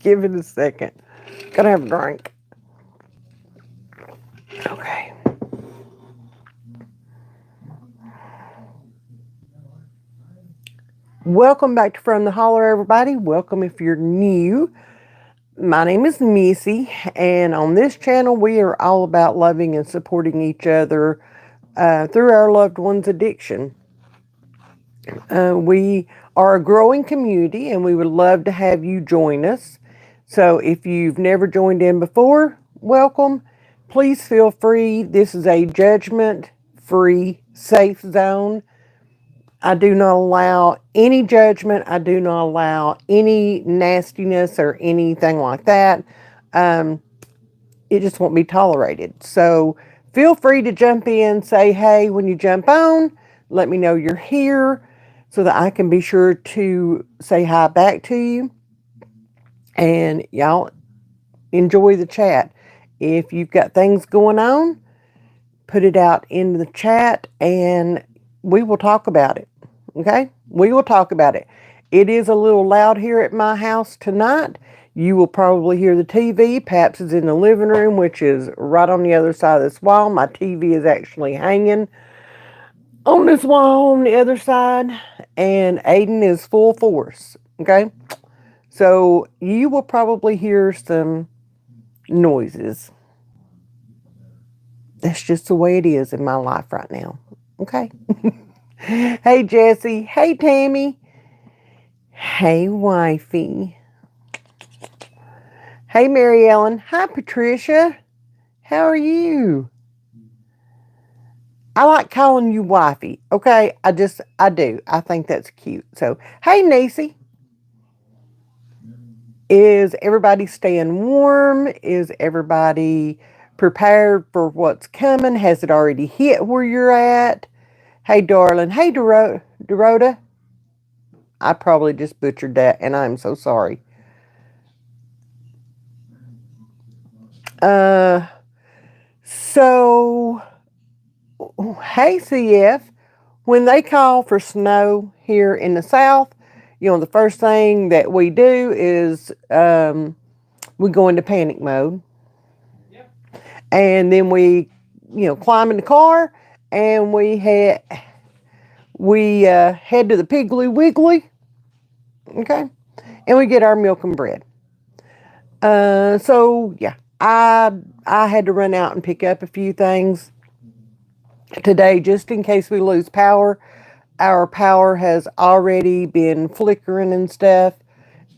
Give it a second. Gotta have a drink. Okay. Welcome back to From the Holler, everybody. Welcome if you're new. My name is Missy, and on this channel, we are all about loving and supporting each other through our loved ones' addiction. We are a growing community, and we would love to have you join us. So if you've never joined in before, welcome. Please feel free. This is a judgment free, safe zone. I do not allow any judgment. I do not allow any nastiness or anything like that. Um, it just won't be tolerated. So feel free to jump in, say hey when you jump on, let me know you're here so that I can be sure to say hi back to you. And y'all enjoy the chat. If you've got things going on, put it out in the chat and we will talk about it. Okay? We will talk about it. It is a little loud here at my house tonight. You will probably hear the TV. Paps is in the living room, which is right on the other side of this wall. My TV is actually hanging on this wall on the other side, and Aiden is full force. Okay? So you will probably hear some noises. That's just the way it is in my life right now. Okay? Hey, Jesse. Hey, Tammy. Hey, wifey. Hey, Mary Ellen. Hi, Patricia. How are you? I like calling you wifey. Okay, I do. I think that's cute. So, hey, Nacy. Is everybody staying warm? Is everybody prepared for what's coming? Has it already hit where you're at? Hey, darling. Hey, Dorota. I probably just butchered that, and I'm so sorry. Uh, so, hey, CF, when they call for snow here in the South, the first thing that we do is we go into panic mode. And then we, climb in the car and we head to the Piggly Wiggly, okay, and we get our milk and bread. So yeah, I had to run out and pick up a few things today just in case we lose power. Our power has already been flickering and stuff,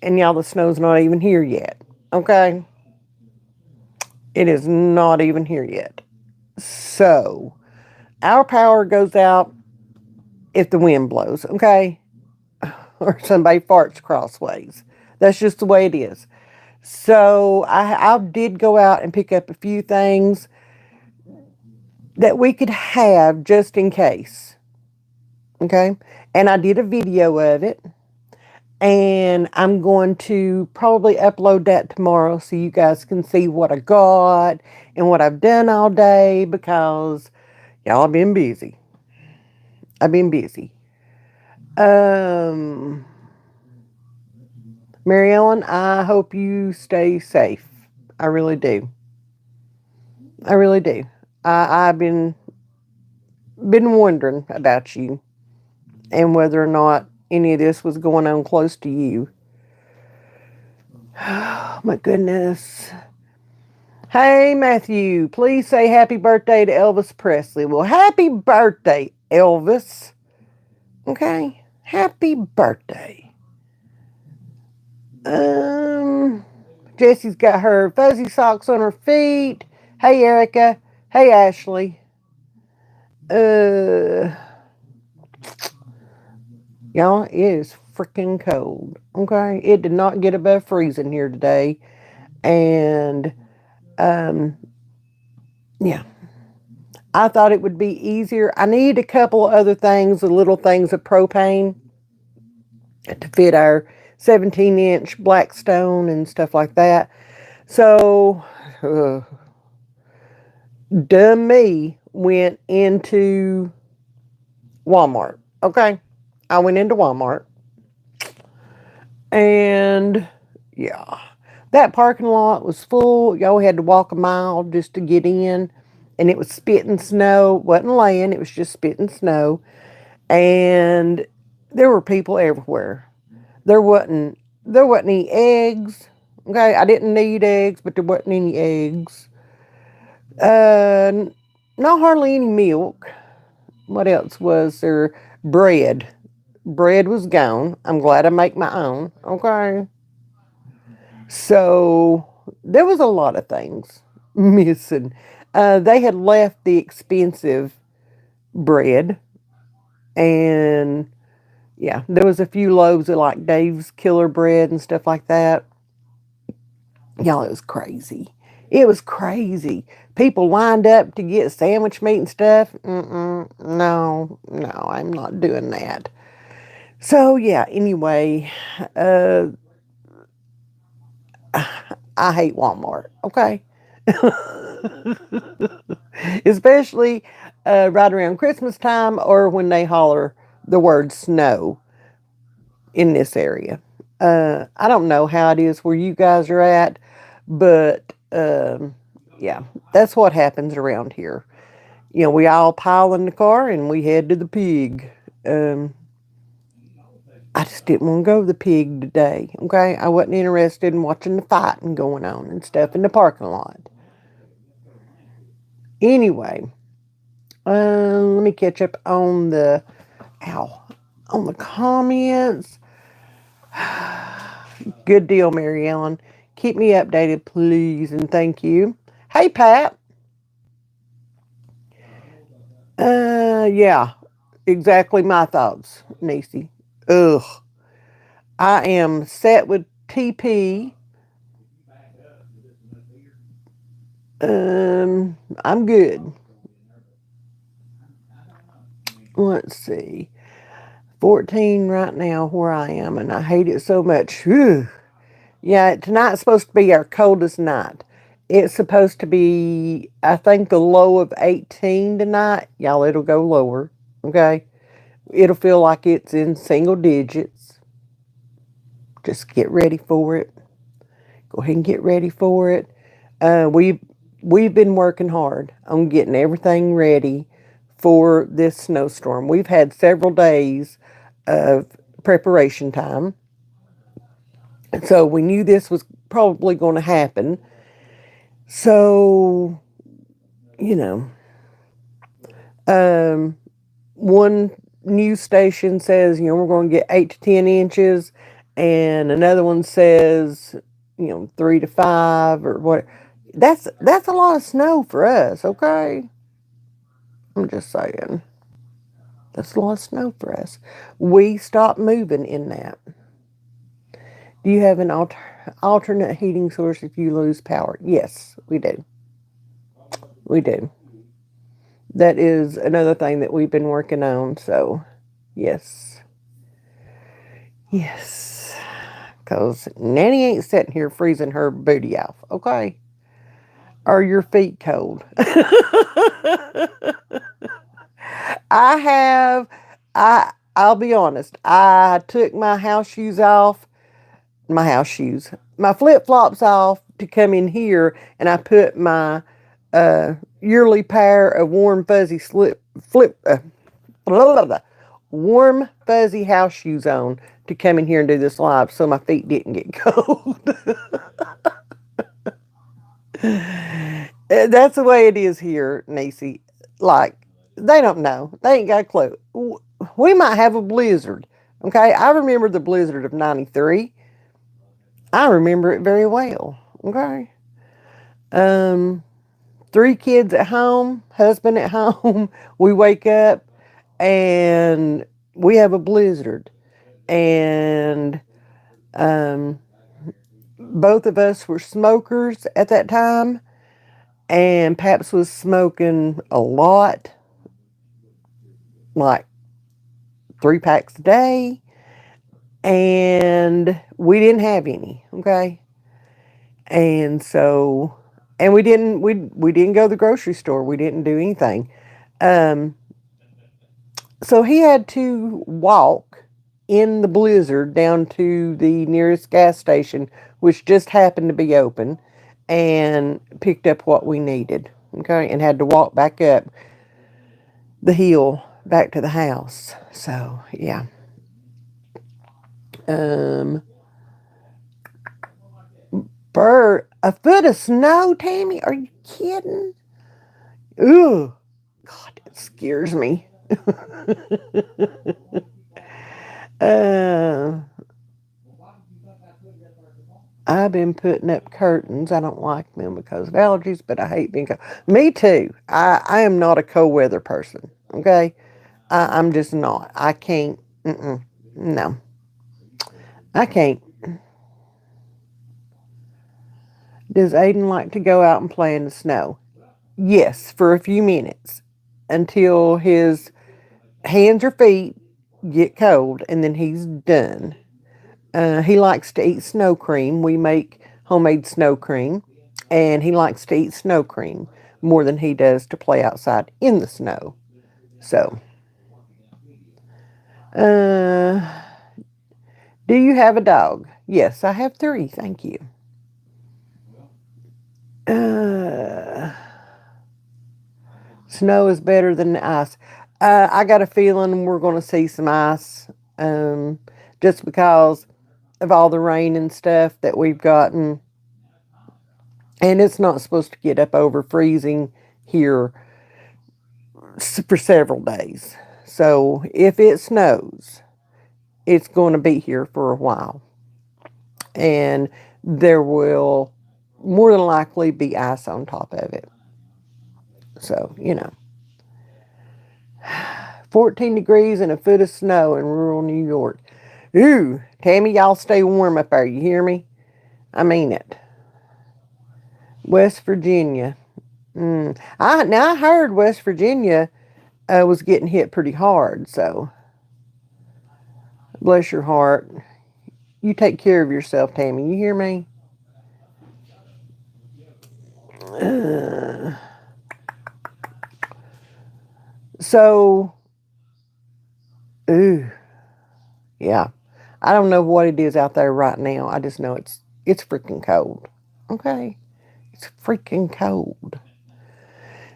and y'all, the snow's not even here yet. Okay, it is not even here yet. So our power goes out if the wind blows. Okay, or somebody farts crossways. That's just the way it is. So I did go out and pick up a few things that we could have just in case. Okay. And I did a video of it. And I'm going to probably upload that tomorrow so you guys can see what I got and what I've done all day because y'all have been busy. I've been busy. Mary Ellen, I hope you stay safe. I really do. I really do. I've been wondering about you and whether or not any of this was going on close to you. Oh my goodness. Hey Matthew, please say happy birthday to Elvis Presley. Well, happy birthday, Elvis. Okay, happy birthday. Jessie's got her fuzzy socks on her feet. Hey Erica. Hey Ashley. Uh, y'all, it is freaking cold. Okay, it did not get above freezing here today, and um, yeah, I thought it would be easier. I need a couple of other things, the little things of propane to fit our 17-inch Blackstone and stuff like that. So, dumb me went into Walmart. Okay, I went into Walmart and Yeah. That parking lot was full. Y'all had to walk a mile just to get in. And it was spitting snow. Wasn't laying, it was just spitting snow. And there were people everywhere. There wasn't there wasn't any eggs. Okay, I didn't need eggs, but there wasn't any eggs. Uh, not hardly any milk. What else was there? Bread. Bread was gone. I'm glad I make my own. Okay. So there was a lot of things missing. They had left the expensive bread, and yeah, there was a few loaves of like Dave's Killer Bread and stuff like that. Y'all, it was crazy. It was crazy. People lined up to get sandwich meat and stuff. No, no, I'm not doing that. So yeah. Anyway, uh, I hate Walmart. Okay, especially right around Christmas time or when they holler the word snow in this area. I don't know how it is where you guys are at, but yeah, that's what happens around here. You know, we all pile in the car and we head to the pig. Um, I just didn't want to go to the pig today. Okay, I wasn't interested in watching the fighting going on and stuff in the parking lot. Anyway, let me catch up on the ow on the comments. Good deal, Mary Ellen. Keep me updated, please, and thank you. Hey, Pat. Yeah, exactly my thoughts, Niecy. Ugh. I am set with TP. I'm good. Let's see. 14 right now where I am, and I hate it so much. Whew. Yeah, tonight's supposed to be our coldest night. It's supposed to be, I think, the low of 18 tonight. Y'all, it'll go lower. Okay? It'll feel like it's in single digits. Just get ready for it. Go ahead and get ready for it. We've been working hard on getting everything ready for this snowstorm. We've had several days of preparation time. So we knew this was probably going to happen. So, you know, um, one news station says, we're going to get 8 to 10 inches, and another one says, 3 to 5 or what. That's a lot of snow for us. Okay, I'm just saying that's a lot of snow for us. We stopped moving in that. Do you have an alternate heating source if you lose power? Yes, we do. We do. That is another thing that we've been working on. So, yes. Yes. Because Nanny ain't sitting here freezing her booty off, okay? Are your feet cold? I have, I'll be honest, I took my house shoes off, my flip flops off to come in here, and I put my yearly pair of warm fuzzy blah, blah, blah, warm fuzzy house shoes on to come in here and do this live, so my feet didn't get cold. That's the way it is here, Niecy. Like, they don't know. They ain't got a clue. We might have a blizzard. Okay, I remember the blizzard of '93. I remember it very well. Okay. Um, 3 kids at home, husband at home. We wake up and we have a blizzard. And um, both of us were smokers at that time. And Paps was smoking a lot, like 3 packs a day. And we didn't have any, okay? And so, and we didn't go to the grocery store. We didn't do anything. Um, so he had to walk in the blizzard down to the nearest gas station, which just happened to be open, and picked up what we needed. Okay, and had to walk back up the hill back to the house. So yeah. Um, a foot of snow, Tammy? Are you kidding? Ooh, God, it scares me. uh, I've been putting up curtains. I don't like them because of allergies, but I hate being cold. Me too. I am not a cold weather person. Okay, I'm just not. I can't. No, I can't. Does Aiden like to go out and play in the snow? Yes, for a few minutes until his hands or feet get cold, and then he's done. He likes to eat snow cream. We make homemade snow cream, and he likes to eat snow cream more than he does to play outside in the snow. So, uh, do you have a dog? Yes, I have 3. Thank you. Uh, Snow is better than ice. I got a feeling we're going to see some ice, just because of all the rain and stuff that we've gotten. And it's not supposed to get up over freezing here for several days. So if it snows, it's going to be here for a while. And there will more than likely be ice on top of it. So, 14 degrees and a foot of snow in rural New York. Ooh, Tammy, y'all stay warm up there. You hear me? I mean it. West Virginia. I heard West Virginia was getting hit pretty hard. So, bless your heart. You take care of yourself, Tammy. You hear me? So, ooh, yeah. I don't know what it is out there right now. I just know it's freaking cold. Okay, it's freaking cold.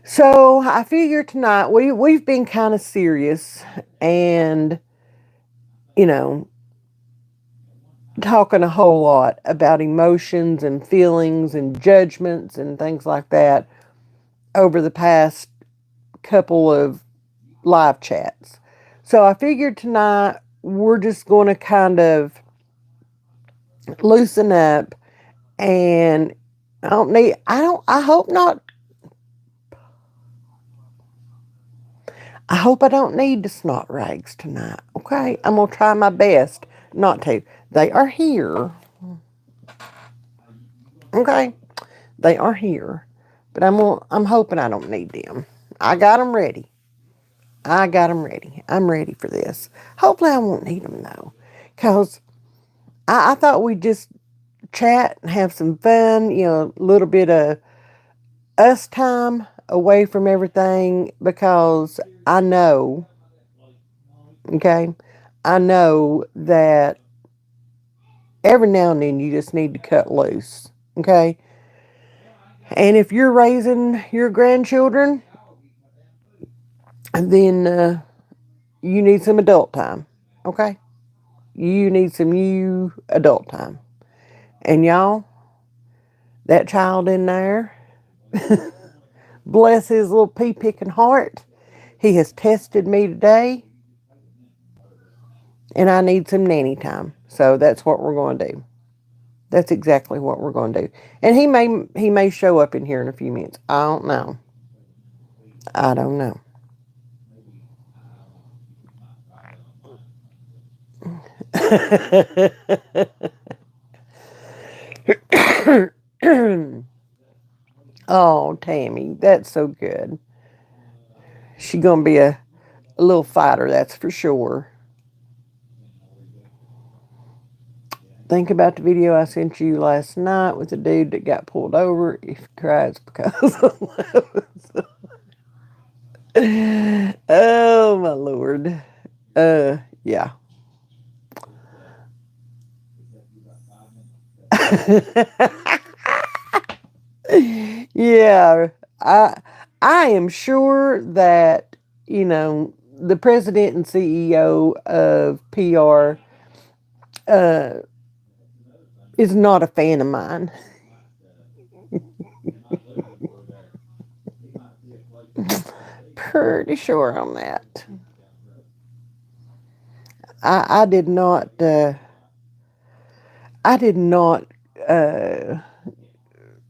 So I figure tonight we've been kind of serious and you know talking a whole lot about emotions and feelings and judgments and things like that over the past couple of live chats. So I figured tonight we're just going to kind of loosen up and I hope not. I hope I don't need the snot rags tonight. Okay, I'm going to try my best not to. They are here. Okay, they are here. But I'm hoping I don't need them. I got them ready. I got them ready. I'm ready for this. Hopefully I won't need them though. Because I thought we'd just chat and have some fun, a little bit of us time away from everything because I know, okay, I know that every now and then you just need to cut loose, okay? And if you're raising your grandchildren, then you need some adult time, okay? You need some you adult time. And y'all, that child in there, bless his little pea picking heart, he has tested me today, and I need some nanny time. So that's what we're going to do. That's exactly what we're going to do. And he may show up in here in a few minutes. I don't know. I don't know. Oh, Tammy, that's so good. She gonna be a little fighter, that's for sure. Think about the video I sent you last night with the dude that got pulled over. If he cries because of love. Oh my lord. Yeah. Yeah, I I am sure that, the president and CEO of PR is not a fan of mine. Pretty sure on that. I did not I did not uh,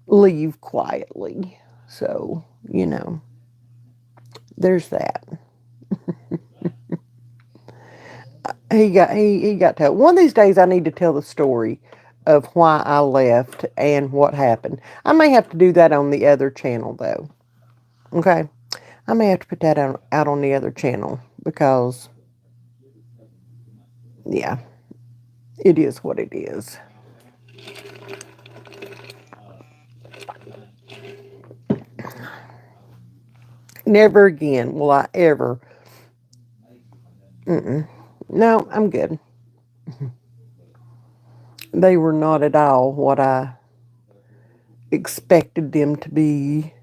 leave quietly. So, there's that. He got to one of these days I need to tell the story of why I left and what happened. I may have to do that on the other channel though. Okay? I may have to put that out on the other channel because yeah, it is what it is. Never again will I ever. No, I'm good. They were not at all what I expected them to be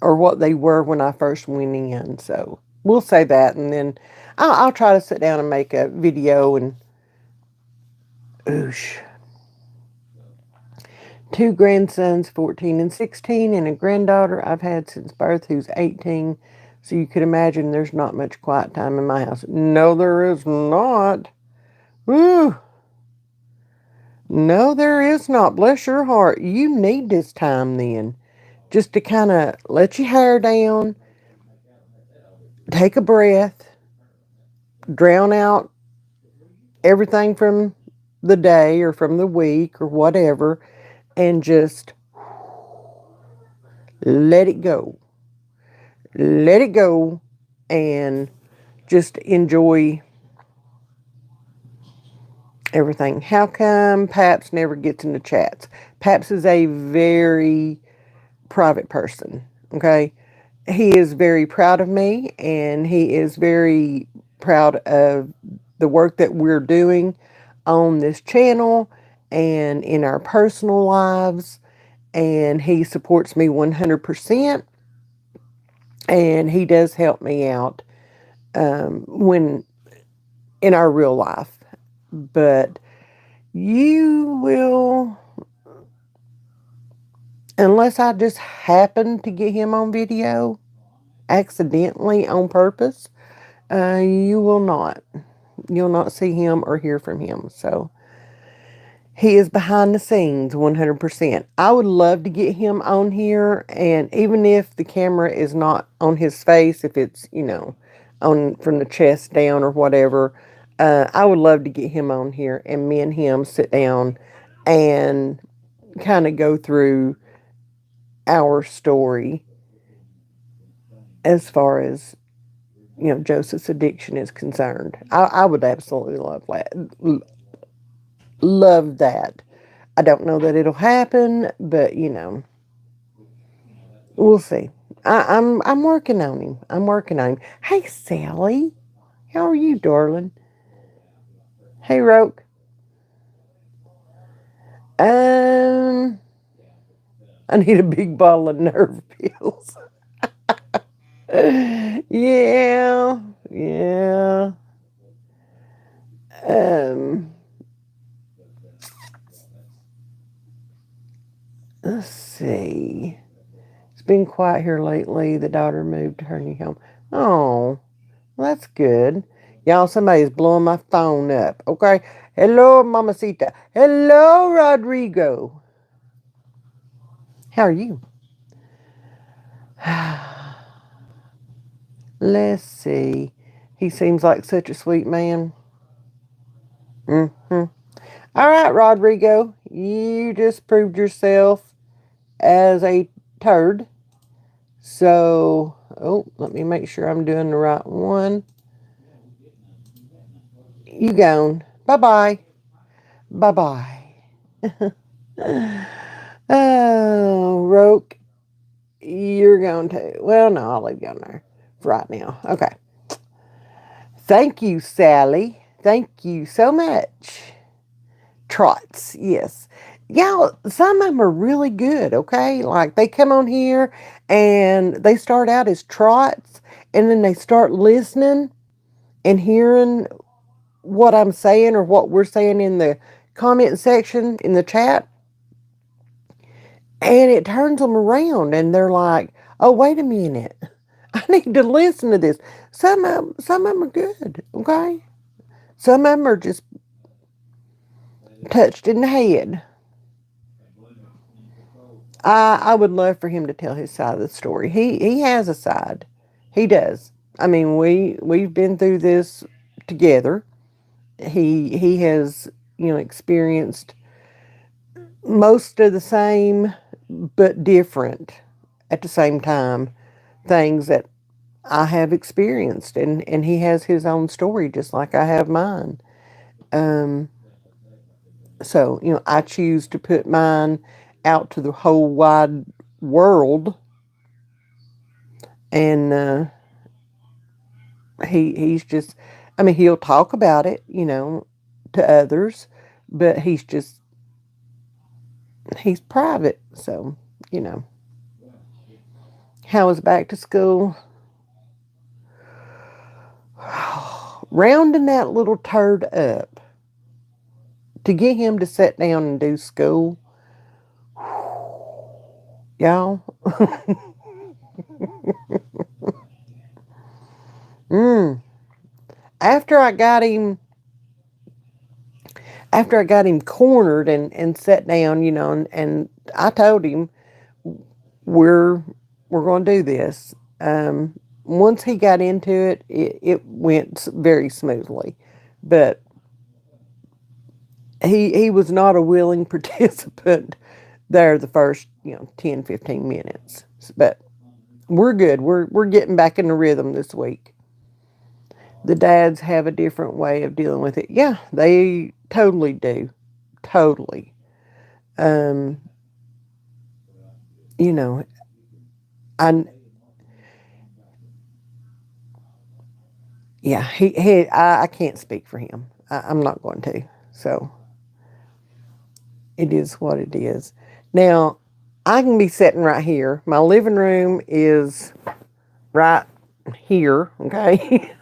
or what they were when I first went in. So we'll say that, and then I'll try to sit down and make a video. And oosh, two grandsons, 14 and 16, and a granddaughter I've had since birth who's 18. So you could imagine there's not much quiet time in my house. No, there is not. Ooh, no, there is not. Bless your heart. You need this time then. Just to kind of let your hair down, take a breath, drown out everything from the day or from the week or whatever, and just let it go. Let it go and just enjoy everything. How come Paps never gets in the chats? Paps is a very private person, okay? He is very proud of me and he is very proud of the work that we're doing on this channel and in our personal lives, and he supports me 100%, and he does help me out when in our real life. But you will, unless I just happen to get him on video accidentally on purpose, you will not. You'll not see him or hear from him. So he is behind the scenes 100%. I would love to get him on here, and even if the camera is not on his face, if it's, on from the chest down or whatever, I would love to get him on here and me and him sit down and kind of go through our story as far as, Joseph's addiction is concerned. I would absolutely love that. Love that. I don't know that it'll happen, but we'll see. I'm working on him. I'm working on him. Hey Sally, how are you, darling? Hey Roke. Um, I need a big bottle of nerve pills. Yeah, yeah. Um, let's see. It's been quiet here lately. The daughter moved to her new home. Oh, well, that's good. Y'all, somebody's blowing my phone up. Okay. Hello, Mamacita. Hello, Rodrigo. How are you? Let's see. He seems like such a sweet man. Mm-hmm. All right, Rodrigo. You just proved yourself as a turd. So, let me make sure I'm doing the right one. You gone. Bye-bye. Bye-bye. Oh, Roke, you're going to. Well, no, I'll leave you on there for right now. Okay. Thank you, Sally. Thank you so much. Trots, yes. Yeah, some of them are really good, okay? Like they come on here and they start out as trots and then they start listening and hearing what I'm saying or what we're saying in the comment section in the chat, and it turns them around and they're like, oh, wait a minute. I need to listen to this. Some of them are good, okay? Some of them are just touched in the head. I would love for him to tell his side of the story. He has a side. He does. I mean, we've been through this together. He has, experienced most of the same but different at the same time things that I have experienced, and he has his own story just like I have mine. Um, so I choose to put mine out to the whole wide world, and he's just, I mean, he'll talk about it, to others, but he's private. So you know, how was back to school? Rounding that little turd up to get him to sit down and do school, y'all. mm. After I got him, after I got him cornered and sat down, and I told him we're we're going to do this. Once he got into it, it went very smoothly, but he was not a willing participant there the first 10-15 minutes, but we're good. We're getting back in the rhythm this week. The dads have a different way of dealing with it. Yeah, they totally do. Totally. Um, you know, I yeah, I can't speak for him. I'm not going to. So it is what it is. Now, I can be sitting right here. My living room is right here, okay?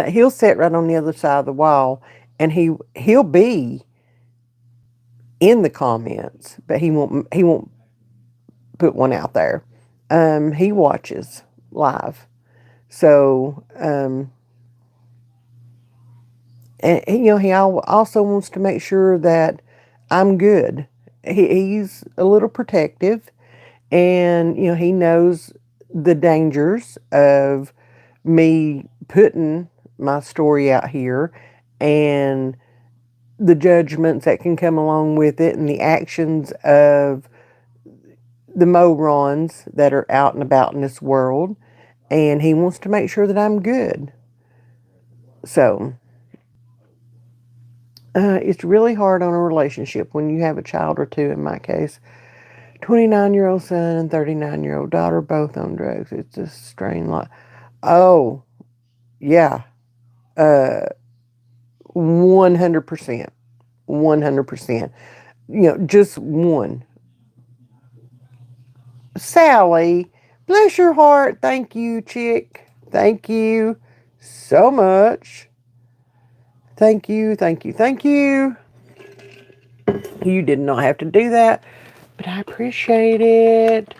He'll sit right on the other side of the wall, and he'll be in the comments, but he won't put one out there. He watches live, so and he also wants to make sure that I'm good. He's a little protective, and he knows the dangers of me putting my story out here and the judgments that can come along with it and the actions of the morons that are out and about in this world. And he wants to make sure that I'm good. So it's really hard on a relationship when you have a child or two, in my case. 29-year-old son and 39-year-old daughter, both on drugs. It's a strain lot. Oh, yeah. 100%. 100%. Just one. Sally, bless your heart. Thank you, chick. Thank you so much. Thank you, thank you, thank you. You did not have to do that, but I appreciate it.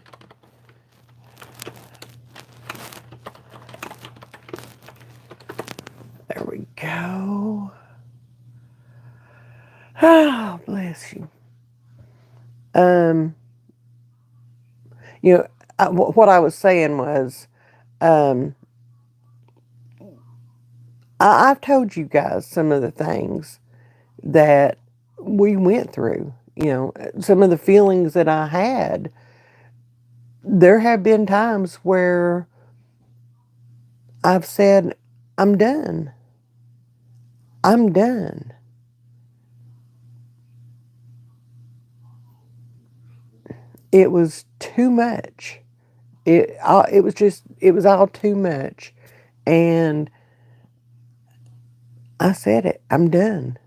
There we go. Oh, bless you. Um, what I was saying was, um, I've told you guys some of the things that we went through. Some of the feelings that I had. There have been times where I've said, I'm done. I'm done. It was too much. It was all too much. And I said it. I'm done.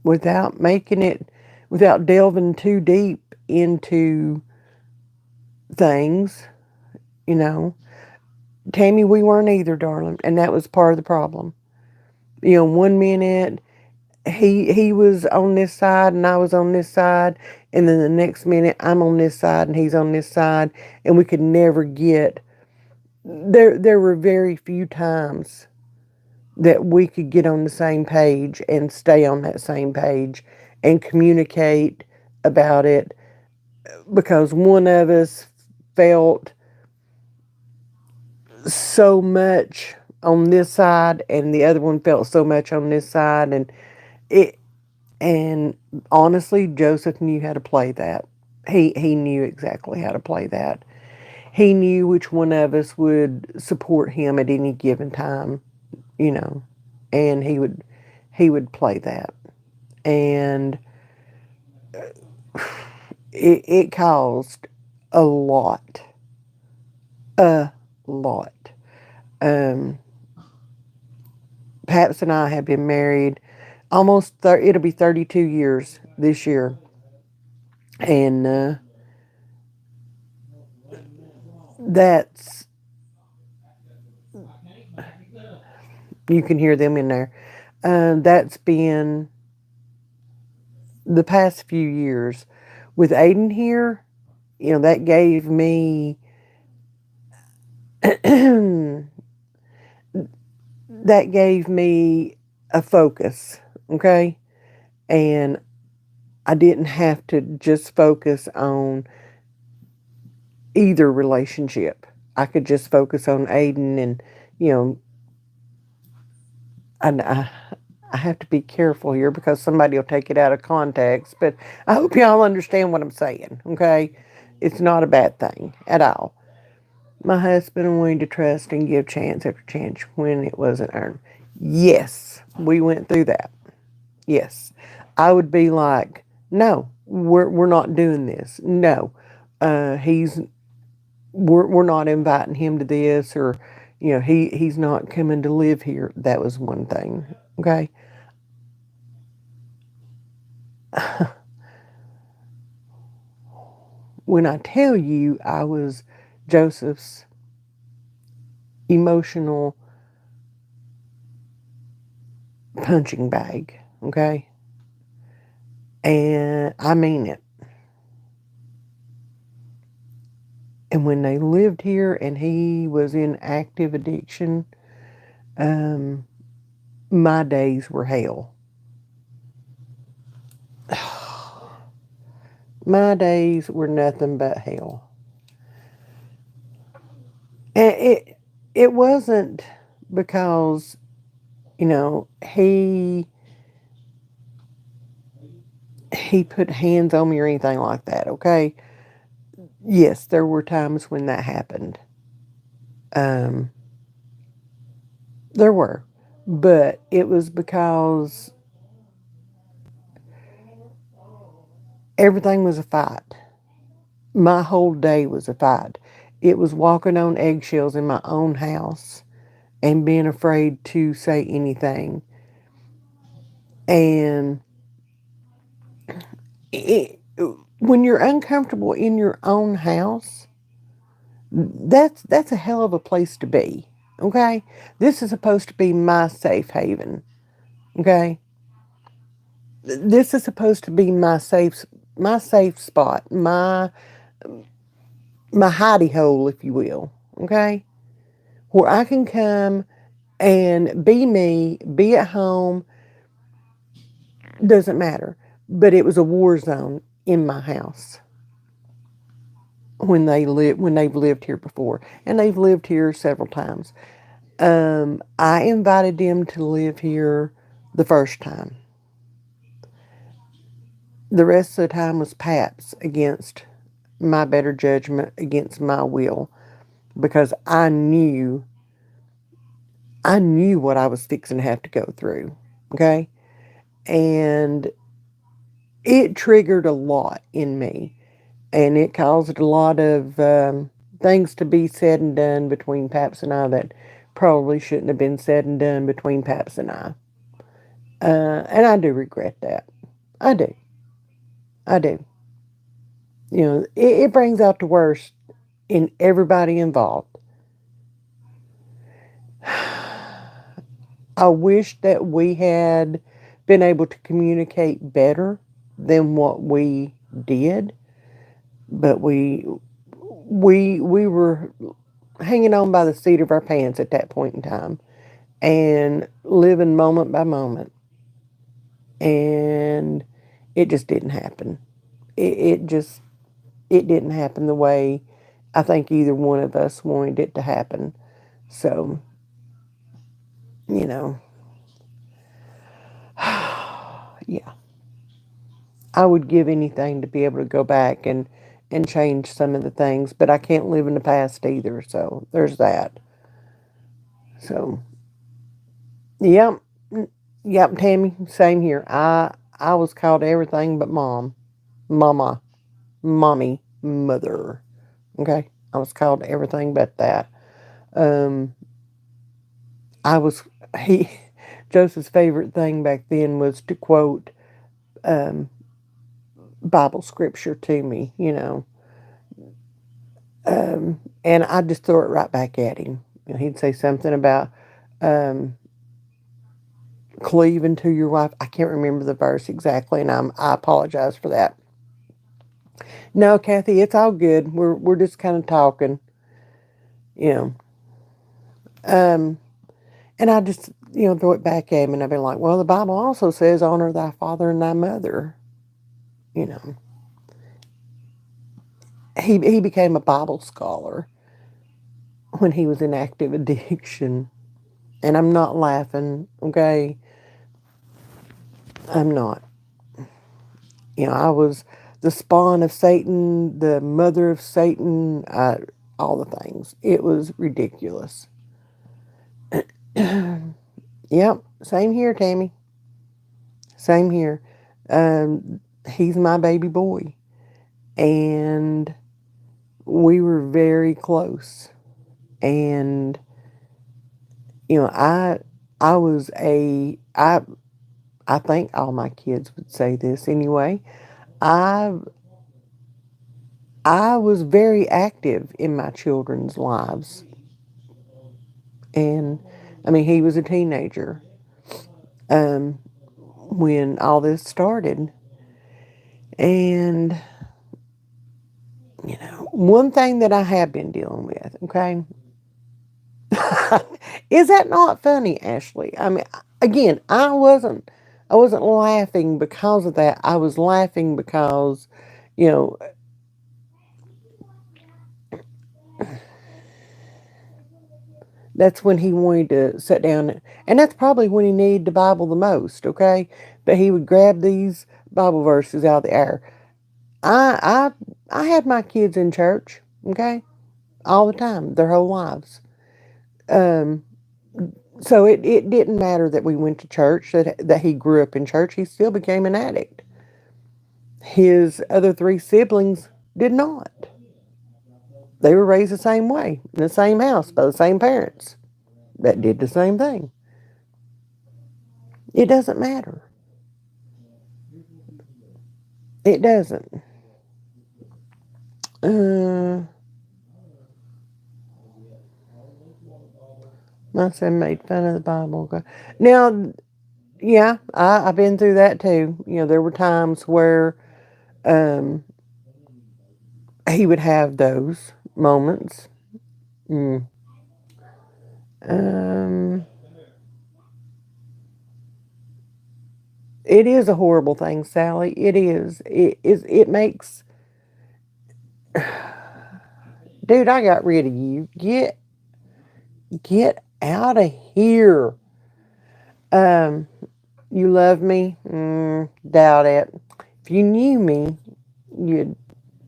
without making it, without delving too deep into things, you know. Tammy, we weren't either, darling, and that was part of the problem. You know, one minute he was on this side and I was on this side, and then the next minute I'm on this side and he's on this side, and we could never get there. There were very few times that we could get on the same page and stay on that same page and communicate about it, because one of us felt so much on this side and the other one felt so much on this side, it and honestly Joseph knew how to play that. He knew exactly how to play that. He knew which one of us would support him at any given time, you know, and he would play that. And it caused a lot, a lot. Um, Paps and I have been married it'll be 32 years this year. And that's, you can hear them in there. That's been the past few years. With Aiden here, you know, that gave me that gave me a focus, okay? And I didn't have to just focus on either relationship. I could just focus on Aiden, and you know, I have to be careful here because somebody will take it out of context. But I hope y'all understand what I'm saying. Okay, it's not a bad thing at all. My husband wanted to trust and give chance after chance when it wasn't earned. Yes, we went through that. Yes, I would be like, no, we're not doing this. No, he's we're not inviting him to this, or you know, he's not coming to live here. That was one thing. Okay. When I tell you I was Joseph's emotional punching bag, okay? And I mean it. And when they lived here and he was in active addiction, um, my days were hell. My days were nothing but hell. And it wasn't because, you know, he put hands on me or anything like that, okay? Yes, there were times when that happened. Um, there were. But it was because everything was a fight. My whole day was a fight. It was walking on eggshells in my own house and being afraid to say anything. And it, when you're uncomfortable in your own house, that's a hell of a place to be. Okay? This is supposed to be my safe haven. Okay? This is supposed to be my safe spot, my hidey hole, if you will. Okay? Where I can come and be me, be at home, doesn't matter. But it was a war zone in my house when they've lived here before, and they've lived here several times. I invited them to live here the first time. The rest of the time was Pat's against my better judgment, against my will, because I knew what I was fixing to have to go through. Okay, and it triggered a lot in me, and it caused a lot of things to be said and done between Paps and I that probably shouldn't have been said and done between Paps and I. And I do regret that. I do. I do. It brings out the worst in everybody involved. I wish that we had been able to communicate better than what we did, but we were hanging on by the seat of our pants at that point in time and living moment by moment, and it just didn't happen. It didn't happen the way I think either one of us wanted it to happen. So, you know, yeah, I would give anything to be able to go back and change some of the things, but I can't live in the past either. So there's that. So, yep, yep, Tammy, same here. I was called everything but mom, mama, mommy, mother. Okay, I was called everything but that. Um, I was he Joseph's favorite thing back then was to quote um, Bible scripture to me, and I'd just throw it right back at him. And he'd say something about um, cleaving to your wife. I can't remember the verse exactly, and I apologize for that. No, Kathy, it's all good. We're just kind of talking, you know. Um, and I just throw it back at him, and I'd be like, well, the Bible also says honor thy father and thy mother. You know, he became a Bible scholar when he was in active addiction, and I'm not laughing. Okay, I'm not. I was the spawn of Satan, the mother of Satan, all the things. It was ridiculous. Yep, same here, Tammy. Same here. He's my baby boy, and we were very close. And I was I think all my kids would say this anyway. I I was very active in my children's lives, and I mean he was a teenager um, when all this started, and one thing that I have been dealing with, okay, is that not funny, Ashley? I mean, again, I wasn't laughing because of that. I was laughing because, you know, that's when he wanted to sit down, and that's probably when he needed the Bible the most, okay? But he would grab these Bible verses out of the air. I I had my kids in church, okay, all the time, their whole lives. Um, so it didn't matter that we went to church, that he grew up in church. He still became an addict. His other three siblings did not. They were raised the same way, in the same house, by the same parents that did the same thing. It doesn't matter. It doesn't. Uh, my son made fun of the Bible. Now, yeah, I've been through that too. There were times where um, he would have those moments. Mm. Um, it is a horrible thing, Sally. It is. It is. It makes. Dude, I got rid of you. Get out of here. Um, you love me? Doubt it. If you knew me, you'd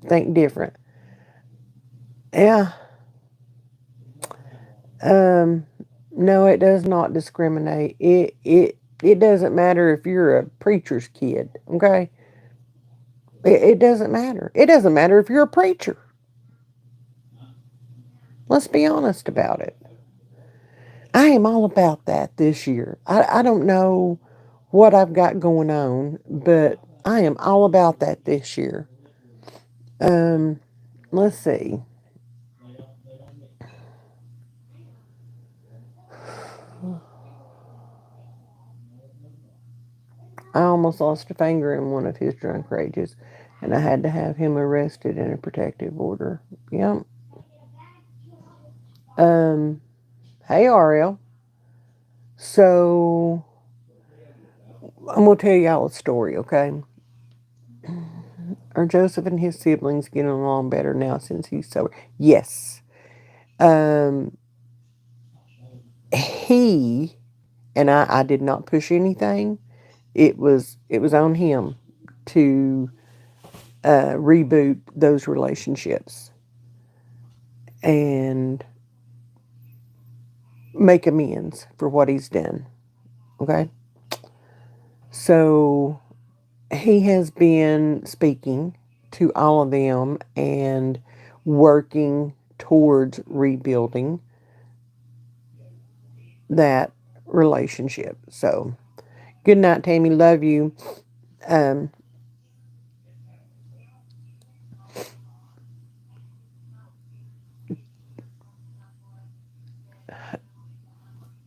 think different. Yeah. Um, no, it does not discriminate. It doesn't matter if you're a preacher's kid. Okay. It doesn't matter. It doesn't matter if you're a preacher. Let's be honest about it. I am all about that this year. I don't know what I've got going on, but I am all about that this year. Let's see. I almost lost a finger in one of his drunk rages, and I had to have him arrested in a protective order. Yep. Um, hey, Ariel. So, I'm going to tell y'all a story, okay? Are Joseph and his siblings getting along better now since he's sober? Yes. Um, he and I did not push anything. It was on him to reboot those relationships and make amends for what he's done. Okay, so he has been speaking to all of them and working towards rebuilding that relationship. So, good night, Tammy. Love you. Um,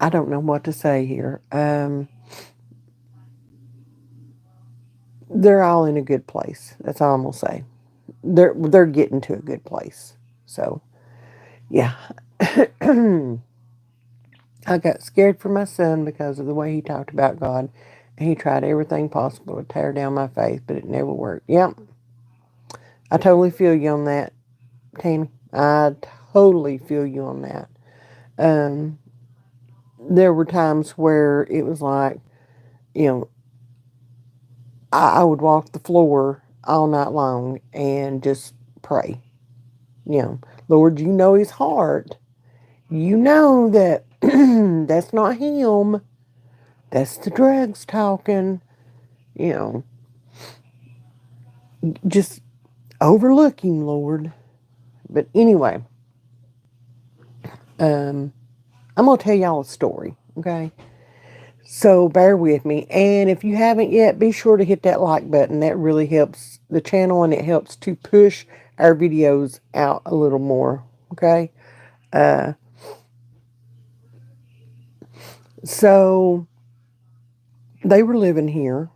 I don't know what to say here. They're all in a good place. That's all I'm gonna say. They're getting to a good place. So yeah, I got scared for my son because of the way he talked about God. And he tried everything possible to tear down my faith, but it never worked. Yep, I totally feel you on that, Tammy. I totally feel you on that. Um, there were times where it was like, you know, I would walk the floor all night long and just pray. You know, Lord, you know his heart. You know that that's not him. That's the drugs talking. You know, just overlook him, Lord. But anyway, I'm going to tell y'all a story, okay? So bear with me. And if you haven't yet, be sure to hit that like button. That really helps the channel and it helps to push our videos out a little more, okay? So they were living here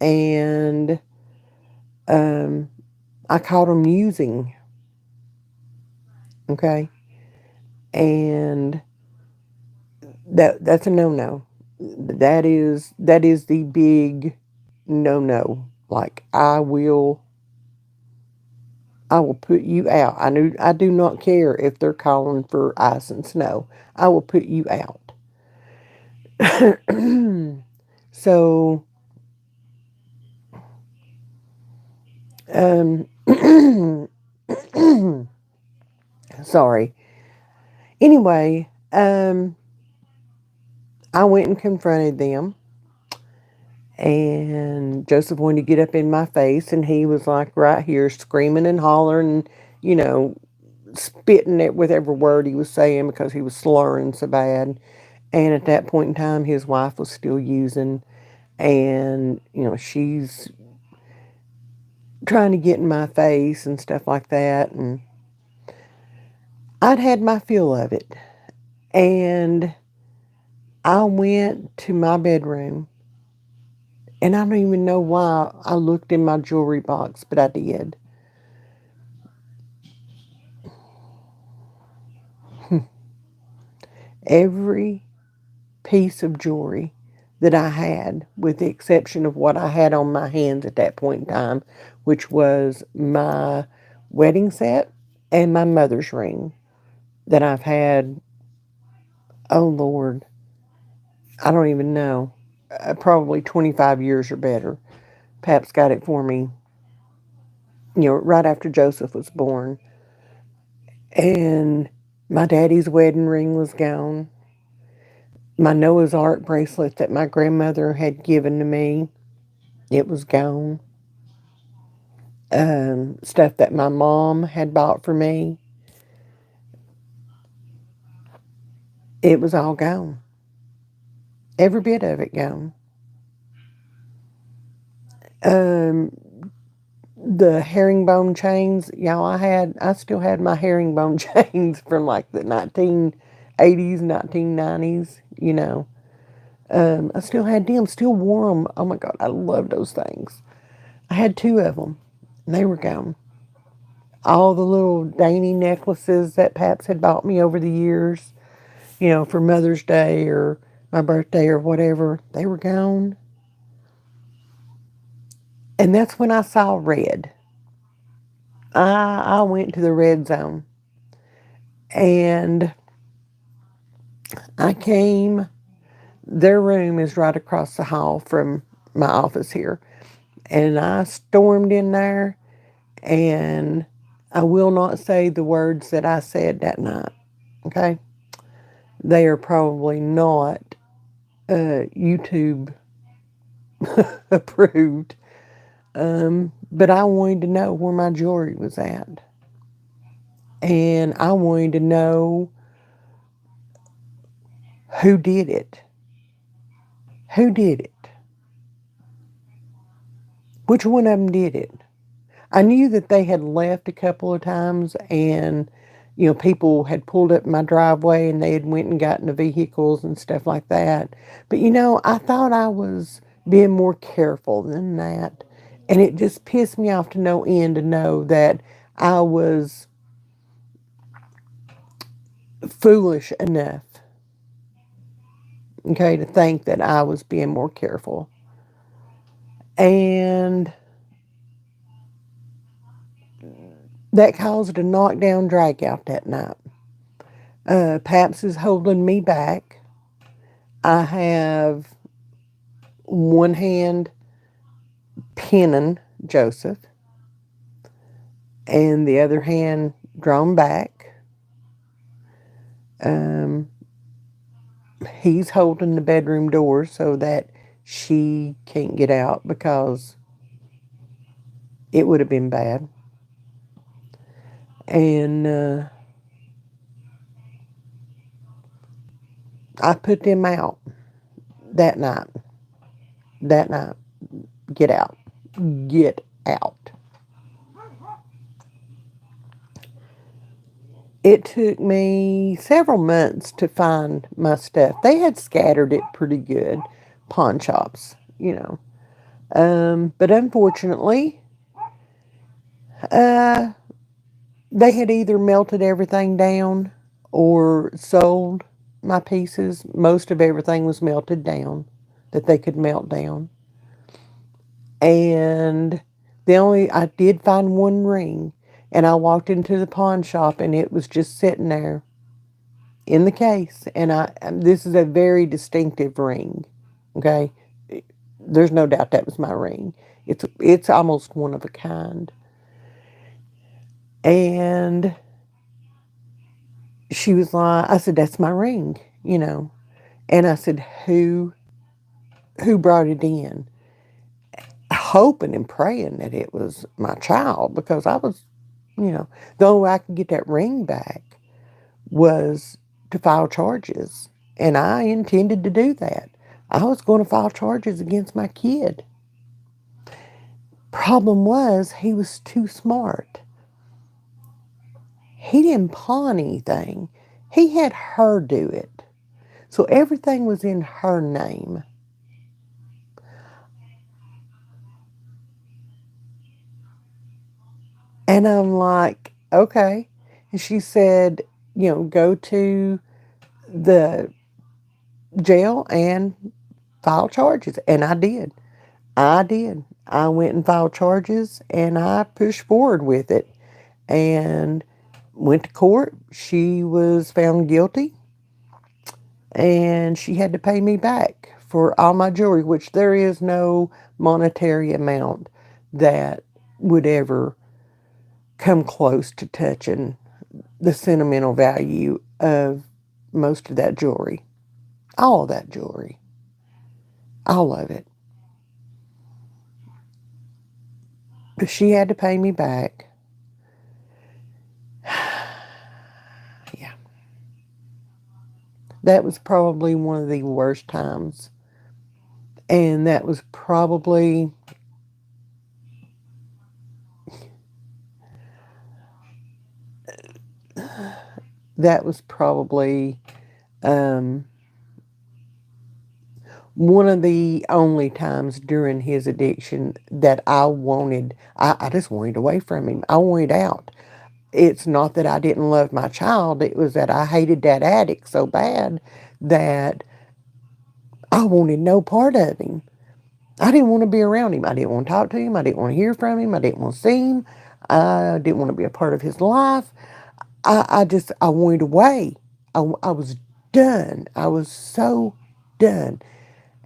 and I caught them using, okay? And that's a no-no. That is the big no-no. Like I will put you out. I do not care if they're calling for ice and snow. I will put you out. So um sorry. Anyway, I went and confronted them, and Joseph wanted to get up in my face, and he was like right here screaming and hollering, you know, spitting it with every word he was saying because he was slurring so bad. And at that point in time, his wife was still using, and she's trying to get in my face and stuff like that. And I'd had my fill of it, and I went to my bedroom, and I don't even know why I looked in my jewelry box, but I did. Every piece of jewelry that I had, with the exception of what I had on my hands at that point in time, which was my wedding set and my mother's ring that I've had, oh Lord, I don't even know, probably 25 years or better. Pap's got it for me, right after Joseph was born. And my daddy's wedding ring was gone. My Noah's Ark bracelet that my grandmother had given to me, it was gone. Stuff that my mom had bought for me, it was all gone. Every bit of it gone. Um, the herringbone chains, y'all, I still had my herringbone chains from like the 1980s, 1990s, you know. I still had them, still wore them. Oh my God, I love those things. I had two of them, and they were gone. All the little dainty necklaces that Paps had bought me over the years, you know, for Mother's Day or my birthday or whatever, they were gone. And that's when I saw red. I went to the red zone. And I came, their room is right across the hall from my office here. And I stormed in there, and I will not say the words that I said that night. Okay? They are probably not YouTube approved. But I wanted to know where my jewelry was at. And I wanted to know who did it. Who did it? Which one of them did it? I knew that they had left a couple of times, and you know, people had pulled up my driveway and they had went and gotten the vehicles and stuff like that. But you know, I thought I was being more careful than that. And it just pissed me off to no end to know that I was foolish enough, okay, to think that I was being more careful. And that caused a knockdown drag out that night. Paps is holding me back. I have one hand pinning Joseph and the other hand drawn back. Um, he's holding the bedroom door so that she can't get out because it would have been bad. And I put them out that night. That night. Get out. Get out. It took me several months to find my stuff. They had scattered it pretty good, pawn shops, you know. But unfortunately, uh, they had either melted everything down or sold my pieces. Most of everything was melted down that they could melt down. And I did find one ring, and I walked into the pawn shop and it was just sitting there in the case. And this is a very distinctive ring. Okay. There's no doubt that was my ring. It's almost one of a kind. And she was like, I said, that's my ring, you know. And I said, who brought it in? Hoping and praying that it was my child, because I was, you know, the only way I could get that ring back was to file charges. And I intended to do that. I was going to file charges against my kid. Problem was, he was too smart. He didn't pawn anything. He had her do it. So everything was in her name. And I'm like, okay. And she said, you know, go to the jail and file charges. And I did. I did. I went and filed charges and I pushed forward with it and went to court. She was found guilty and she had to pay me back for all my jewelry, which there is no monetary amount that would ever come close to touching the sentimental value of most of that jewelry. All of that jewelry. All of it. But she had to pay me back. Yeah. That was probably one of the worst times. And that was probably that was probably um, one of the only times during his addiction that I just wanted away from him. I wanted out. It's not that I didn't love my child, it was that I hated that addict so bad that I wanted no part of him. I didn't want to be around him. I didn't want to talk to him. I didn't want to hear from him. I didn't want to see him. I didn't want to be a part of his life. I wanted away. I was done. I was so done.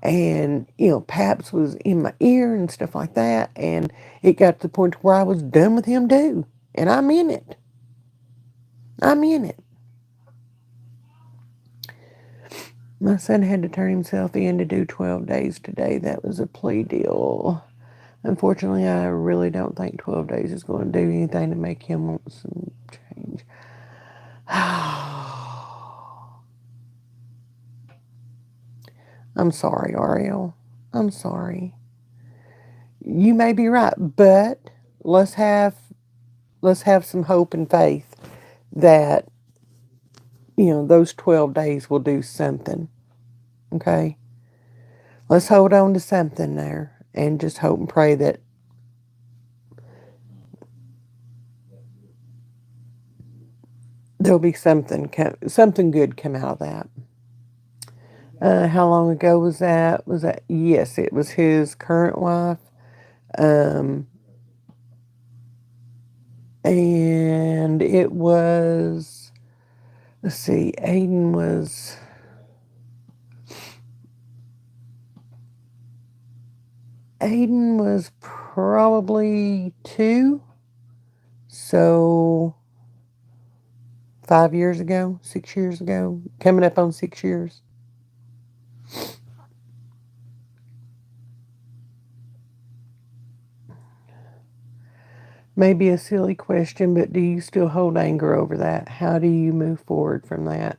And, Paps was in my ear and stuff like that. And it got to the point where I was done with him too. And I'm in it. I'm in it. My son had to turn himself in to do 12 days today. That was a plea deal. Unfortunately, I really don't think 12 days is going to do anything to make him want some change. I'm sorry, Ariel. I'm sorry. You may be right, but let's have let's have some hope and faith that those 12 days will do something. Okay? Let's hold on to something there and just hope and pray that there'll be something good come out of that. How long ago was that? Yes, it was his current wife. Um, and it was, let's see, Aiden was probably 2. So 5 years ago, 6 years ago, coming up on 6 years. Maybe a silly question, but do you still hold anger over that? How do you move forward from that?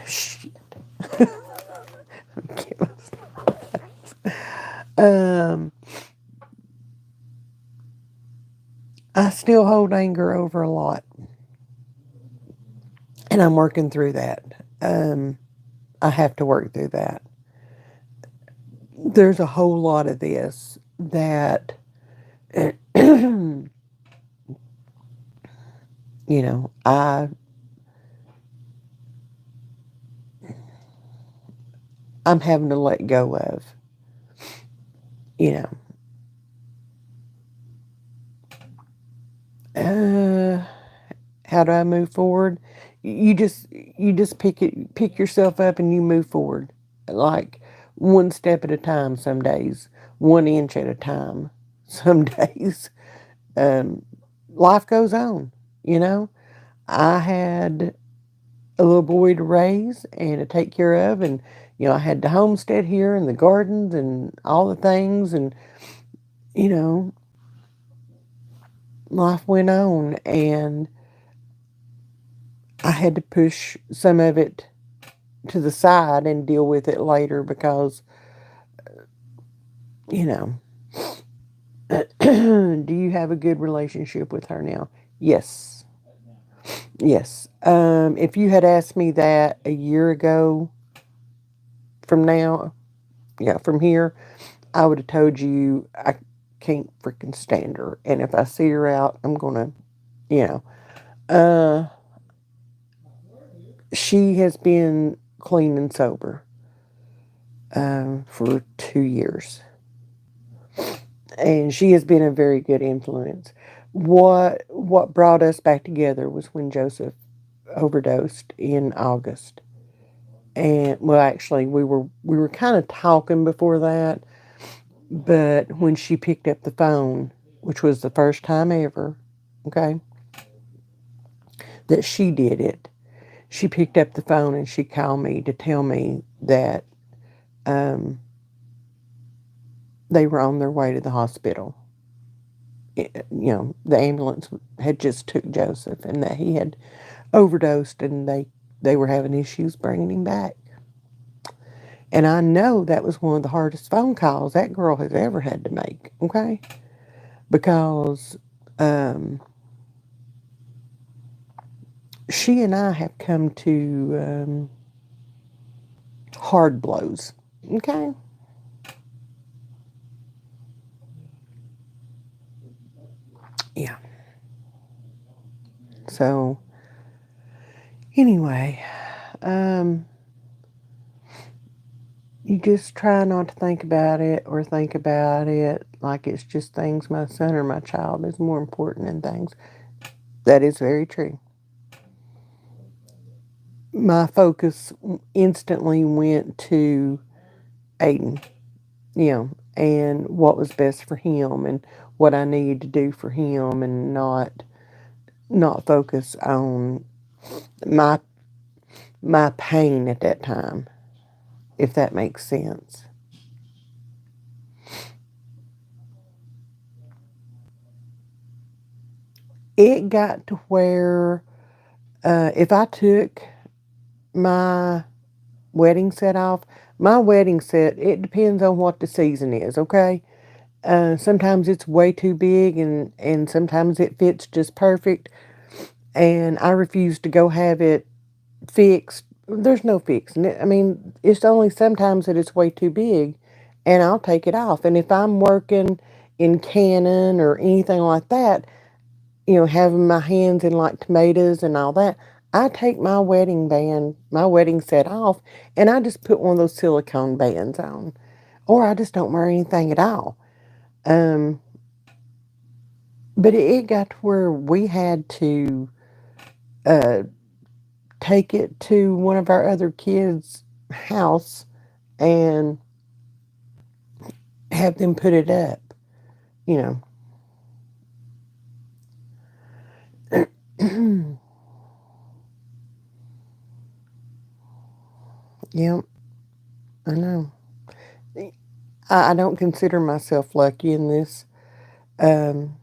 Shit. um, I still hold anger over a lot, and I'm working through that. I have to work through that. There's a whole lot of this that I'm having to let go of. You know, uh, how do I move forward? You just pick yourself up and you move forward, like one step at a time. Some days, 1 inch at a time. Some days, um, life goes on. You know, I had a little boy to raise and to take care of, and I had the homestead here and the gardens and all the things, and you know, life went on, and I had to push some of it to the side and deal with it later because, you know, do you have a good relationship with her now? Yes. Yes. If you had asked me that a year ago from now, yeah, from here, I would have told you I can't freaking stand her. And if I see her out, I'm going to, you know, uh, she has been clean and sober for 2 years. And she has been a very good influence. What brought us back together was when Joseph overdosed in August. And well, actually, we were kind of talking before that, but when she picked up the phone, which was the first time ever, okay, that she did it, she picked up the phone and she called me to tell me that um, they were on their way to the hospital. The ambulance had just took Joseph and that he had overdosed and they were having issues bringing him back. And I know that was one of the hardest phone calls that girl has ever had to make, okay? Because um, she and I have come to hard blows. Okay? Yeah. So, anyway, um, you just try not to think about it or think about it like it's just things my son or my child is more important than things. That is very true. My focus instantly went to Aiden, you know, and what was best for him and what I needed to do for him, and not focus on my my pain at that time, if that makes sense. It got to where if I took my wedding set off, my wedding set, it depends on what the season is, okay? Sometimes it's way too big, and sometimes it fits just perfect. And I refuse to go have it fixed. There's no fixing it. I mean, it's only sometimes that it's way too big, and I'll take it off. And if I'm working in Canon or anything like that, having my hands in like tomatoes and all that, I take my wedding band, my wedding set off, and I just put one of those silicone bands on. Or I just don't wear anything at all. Um, but it got to where we had to uh, take it to one of our other kids' house and have them put it up, you know. Yep, I know. I don't consider myself lucky in this. Um,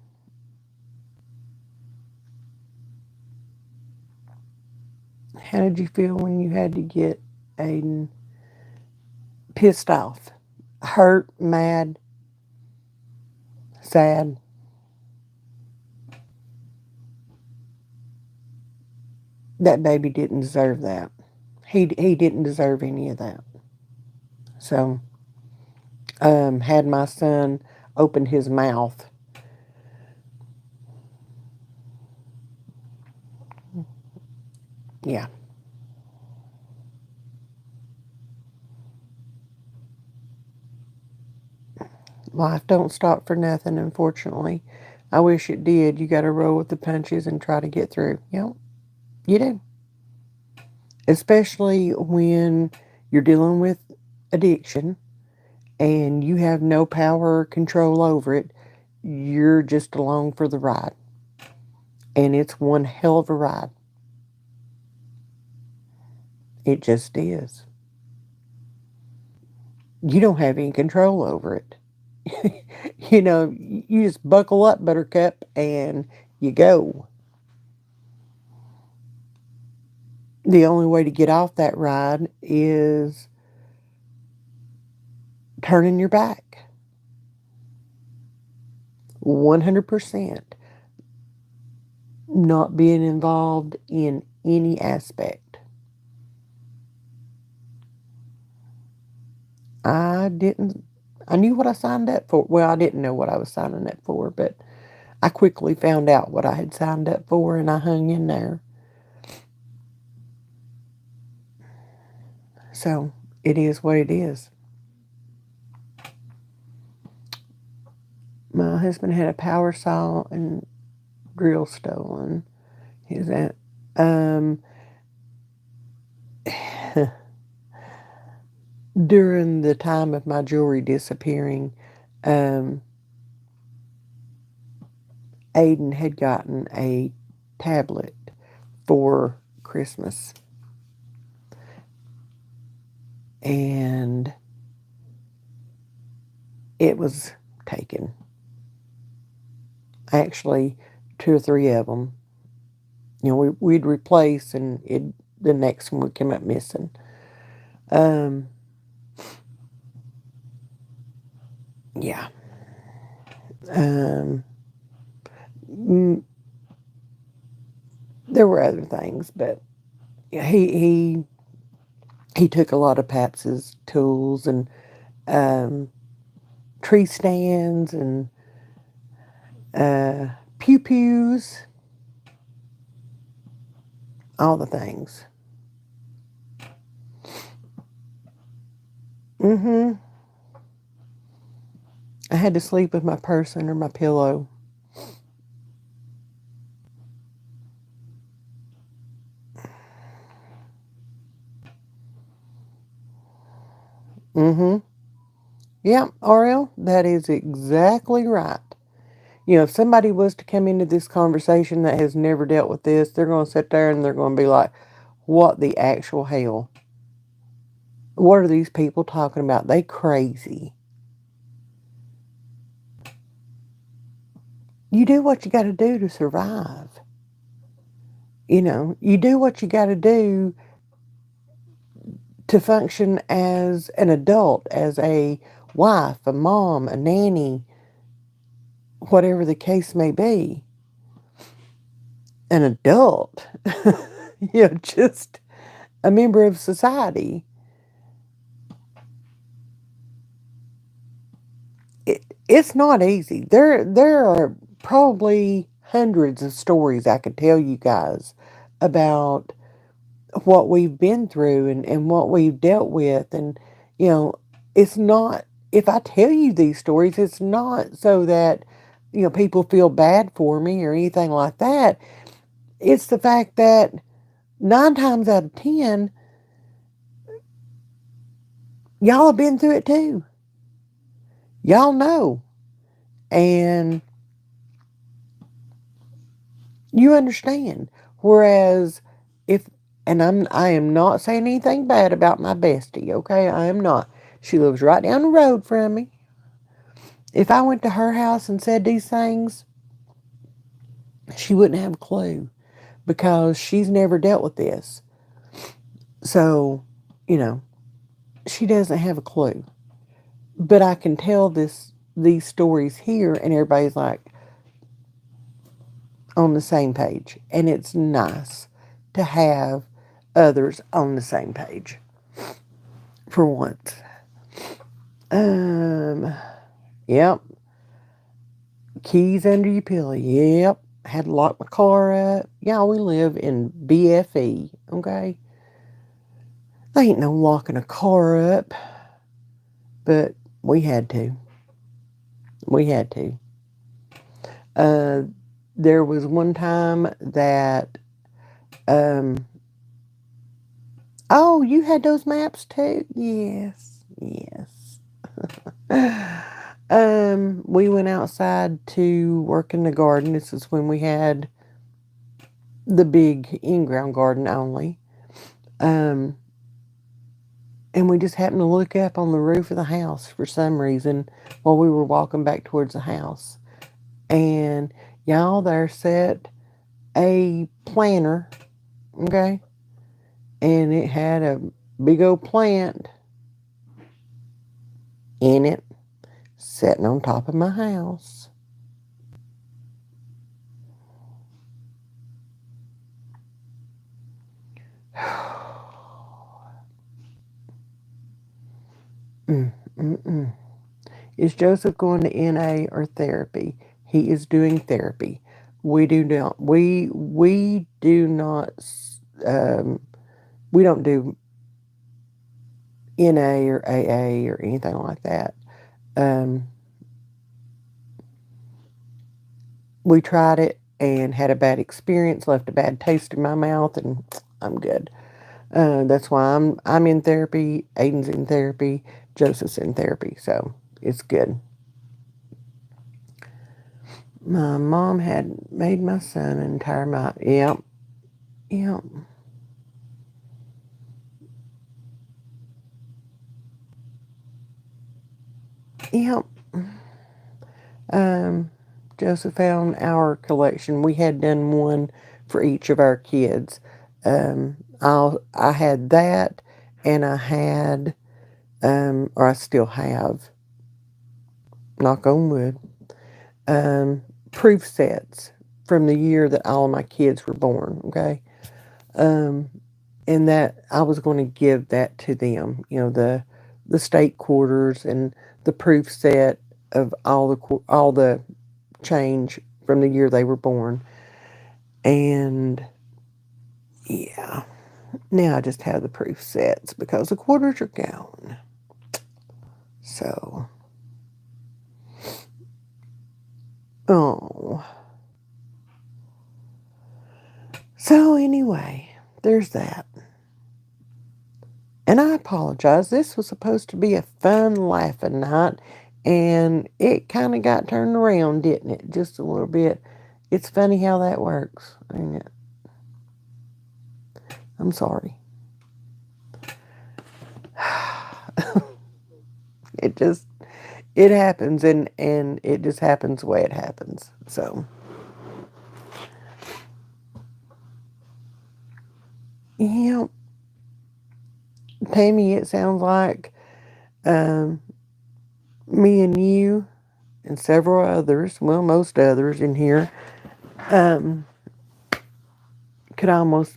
how did you feel when you had to get Aiden pissed off? Hurt, mad, sad? That baby didn't deserve that. He didn't deserve any of that. So, had my son opened his mouth, yeah. Life don't stop for nothing, unfortunately. I wish it did. You got to roll with the punches and try to get through. Yep, you do. Especially when you're dealing with addiction and you have no power or control over it. You're just along for the ride. And it's one hell of a ride. It just is. You don't have any control over it. You just buckle up, Buttercup, and you go. The only way to get off that ride is turning your back. 100%. Not being involved in any aspect. I didn't, I knew what I signed up for. Well, I didn't know what I was signing up for, but I quickly found out what I had signed up for and I hung in there. So it is what it is. My husband had a power saw and drill stolen. His um during the time of my jewelry disappearing, um, Aiden had gotten a tablet for Christmas, and it was taken. Actually, two or three of them. We'd replace, and the next one would come up missing. Um, yeah. Um, there were other things, but he took a lot of Paps's tools and um, tree stands and pew pews, all the things. Mm-hmm. I had to sleep with my purse under my pillow. Mm-hmm. Yep, Ariel, that is exactly right. You know, if somebody was to come into this conversation that has never dealt with this, they're going to sit there and they're going to be like, what the actual hell? What are these people talking about? They crazy. You do what you got to do to survive. You know, you do what you got to do to function as an adult, as a wife, a mom, a nanny, whatever the case may be. An adult, you know, just a member of society. It's not easy. There are probably hundreds of stories I could tell you guys about what we've been through and what we've dealt with. And, you know, it's not, if I tell you these stories, it's not so that, you know, people feel bad for me or anything like that. It's the fact that 9 times out of 10, y'all have been through it too. Y'all know. And you understand. Whereas if, and I am not saying anything bad about my bestie, okay? I am not. She lives right down the road from me. If I went to her house and said these things, she wouldn't have a clue because she's never dealt with this. So, you know, she doesn't have a clue. But I can tell these stories here and everybody's like on the same page. And it's nice to have others on the same page for once. Um, yep. Keys under your pillow. Yep. Had to lock my car up. Yeah, we live in BFE, okay? There ain't no locking a car up, but we had to. We had to. Uh, there was one time that, um, oh, you had those maps too? Yes, yes. We went outside to work in the garden. This is when we had the big in-ground garden only. Um, and we just happened to look up on the roof of the house for some reason while we were walking back towards the house. And y'all, there sat a planter, okay? And it had a big old plant in it sitting on top of my house. Mm-mm-mm. Is Joseph going to NA or therapy? He is doing therapy. We do not um, we don't do NA or AA or anything like that. Um, we tried it and had a bad experience, left a bad taste in my mouth, and I'm good. That's why I'm in therapy. Aiden's in therapy. Joseph's in therapy, so it's good. My mom had made my son an entire mouth. Yep, yep, yep. Um, Joseph found our collection. We had done one for each of our kids. I had that, and I had, or I still have, knock on wood, proof sets. from the year that all of my kids were born, okay? And that I was going to give that to them, the state quarters and the proof set of all the change from the year they were born. And yeah, now I just have the proof sets because the quarters are gone. So, oh. So anyway, there's that. And I apologize. This was supposed to be a fun, laughing night, and it kind of got turned around, didn't it? Just a little bit. It's funny how that works, ain't it? I'm sorry. It happens, and it just happens the way it happens. So, yeah, Tammy, it sounds like me and you and several others, well, most others in here, could almost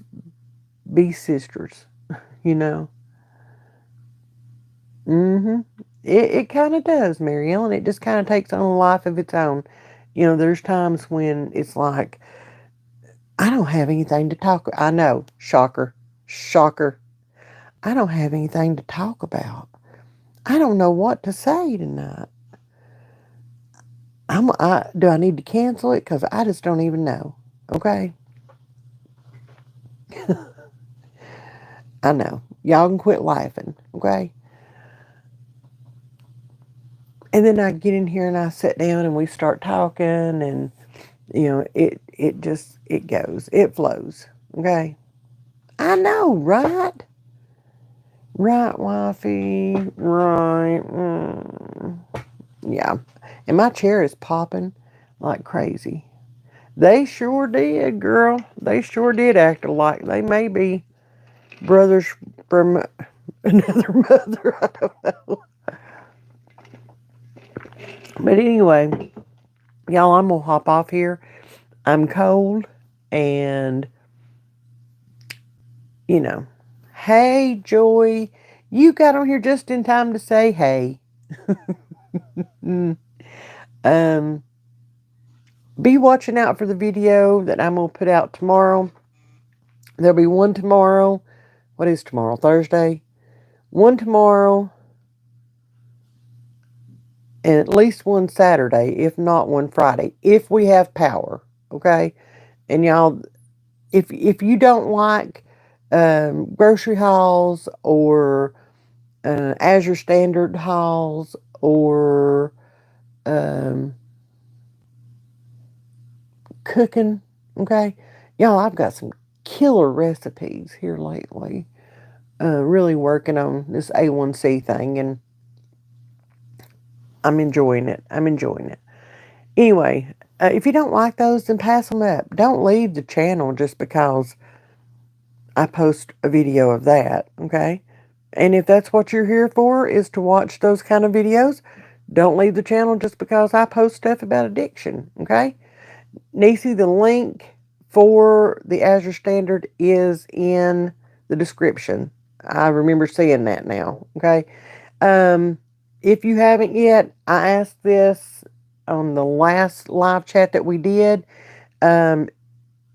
be sisters, you know. Mm-hmm. It kind of does, Mary Ellen. It just kind of takes on a life of its own. There's times when it's like, I don't have anything to talk. I know, shocker, shocker. I don't have anything to talk about. I don't know what to say tonight. Do I need to cancel it? Because I just don't even know. Okay? I know. Y'all can quit laughing. Okay? And then I get in here and I sit down and we start talking, and it just goes. It flows. Okay? I know, right? Right, wifey. Right. Yeah. And my chair is popping like crazy. They sure did, girl. They sure did act alike. They may be brothers from another mother. I don't know. But anyway, y'all, I'm going to hop off here. I'm cold. And, hey, Joy, you got on here just in time to say hey. Be watching out for the video that I'm going to put out tomorrow. There'll be one tomorrow. What is tomorrow? Thursday? One tomorrow. And at least one Saturday, if not one Friday, if we have power. Okay? And y'all, if you don't like grocery hauls or Azure Standard hauls or cooking, okay? Y'all, I've got some killer recipes here lately. Really working on this A1C thing, and I'm enjoying it. Anyway, if you don't like those, then pass them up. Don't leave the channel just because I post a video of that, okay? And if that's what you're here for, is to watch those kind of videos, don't leave the channel just because I post stuff about addiction, okay? Nisi, the link for the Azure Standard is in the description. I remember seeing that now, okay? If you haven't yet, I asked this on the last live chat that we did. I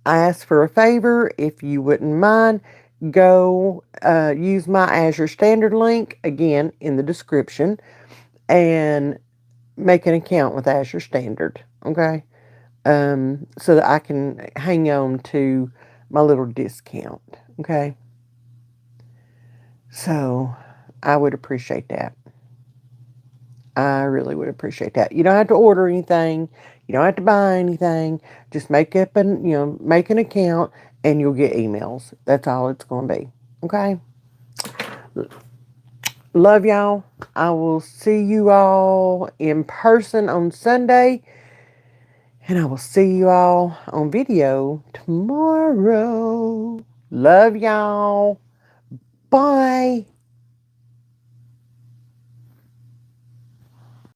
asked for a favor. If you wouldn't mind, go use my Azure Standard link, again, in the description, and make an account with Azure Standard, okay? So that I can hang on to my little discount, okay? So, I would appreciate that. I really would appreciate that. You don't have to order anything. You don't have to buy anything. Just make an account, and you'll get emails. That's all it's going to be, okay? Love y'all. I will see you all in person on Sunday. And I will see you all on video tomorrow. Love y'all. Bye.